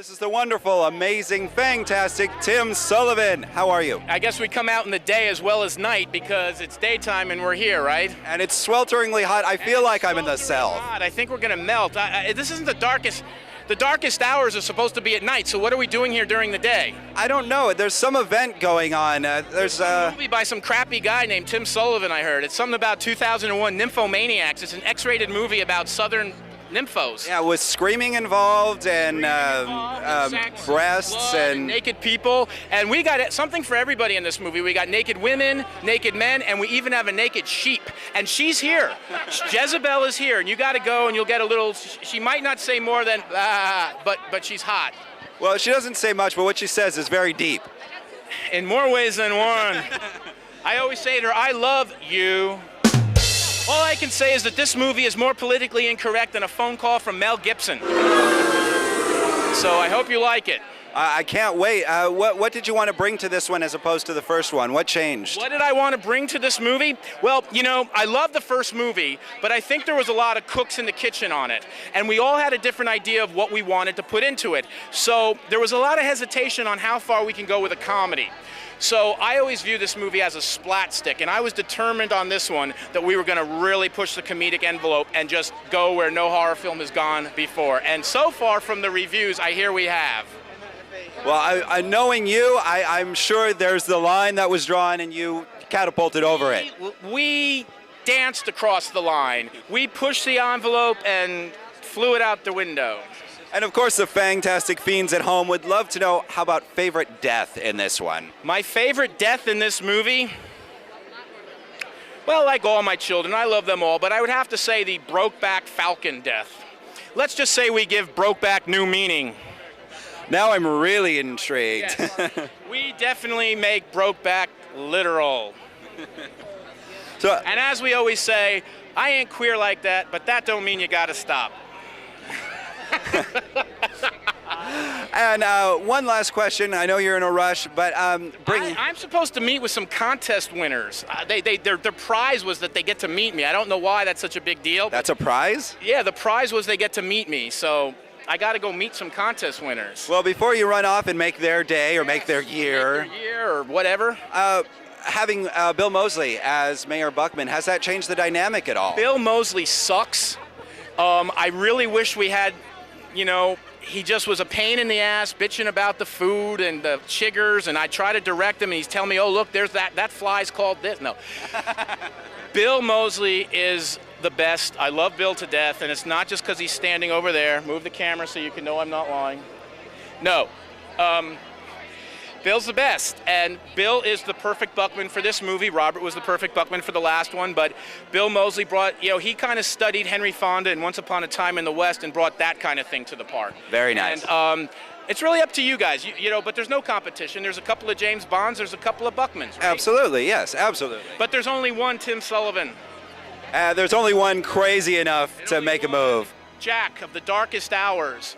This is the wonderful, amazing, fantastic Tim Sullivan. How are you? I guess we come out in the day as well as night because it's daytime and we're here, right? And it's swelteringly hot. I feel like I'm in the cell. Hot. I think we're going to melt. This isn't the darkest. The darkest hours are supposed to be at night, so what are we doing here during the day? I don't know. There's some event going on. There's a movie by some crappy guy named Tim Sullivan, I heard. It's something about 2001 Nymphomaniacs. It's an X-rated movie about southern nymphos. Yeah, with screaming involved and sex, breasts and naked people. And we got something for everybody in this movie. We got naked women, naked men, and we even have a naked sheep. And she's here. Jezebel is here, and you got to go and you'll get a little. She might not say more than but she's hot. Well, she doesn't say much, but what she says is very deep. In more ways than one. I always say to her, I love you. All I can say is that this movie is more politically incorrect than a phone call from Mel Gibson. So I hope you like it. I can't wait. What did you want to bring to this one as opposed to the first one? What changed? What did I want to bring to this movie? Well, you know, I love the first movie, but I think there was a lot of cooks in the kitchen on it. And we all had a different idea of what we wanted to put into it. So there was a lot of hesitation on how far we can go with a comedy. So I always view this movie as a splat stick, and I was determined on this one that we were going to really push the comedic envelope and just go where no horror film has gone before. And so far from the reviews, I hear we have. Well, knowing you, I'm sure there's the line that was drawn and you catapulted over it. We danced across the line. We pushed the envelope and flew it out the window. And of course, the fantastic fiends at home would love to know, how about favorite death in this one? My favorite death in this movie? Well, like all my children, I love them all, but I would have to say the Brokeback Falcon death. Let's just say we give Brokeback new meaning. Now I'm really intrigued. Yes. We definitely make Brokeback literal. And as we always say, I ain't queer like that, but that don't mean you gotta stop. And one last question. I know you're in a rush, but I'm supposed to meet with some contest winners. Their prize was that they get to meet me. I don't know why that's such a big deal. That's a prize? Yeah, the prize was they get to meet me. So I got to go meet some contest winners. Well, before you run off and make their day or make their year, or whatever. Having Bill Moseley as Mayor Buckman, has that changed the dynamic at all? Bill Moseley sucks. I really wish we had. You know, he just was a pain in the ass, bitching about the food and the chiggers, and I try to direct him, and he's telling me, oh, look, there's that fly's called this. No. Bill Moseley is the best. I love Bill to death, and it's not just because he's standing over there. Move the camera so you can know I'm not lying. No. Bill's the best, and Bill is the perfect Buckman for this movie. Robert was the perfect Buckman for the last one, but Bill Moseley brought, you know, he kind of studied Henry Fonda and Once Upon a Time in the West and brought that kind of thing to the part. Very nice. And it's really up to you guys, you know, but there's no competition. There's a couple of James Bonds, there's a couple of Buckmans, right? Absolutely, yes, absolutely. But there's only one Tim Sullivan. There's only one crazy enough to make a move. Jack of the Darkest Hours.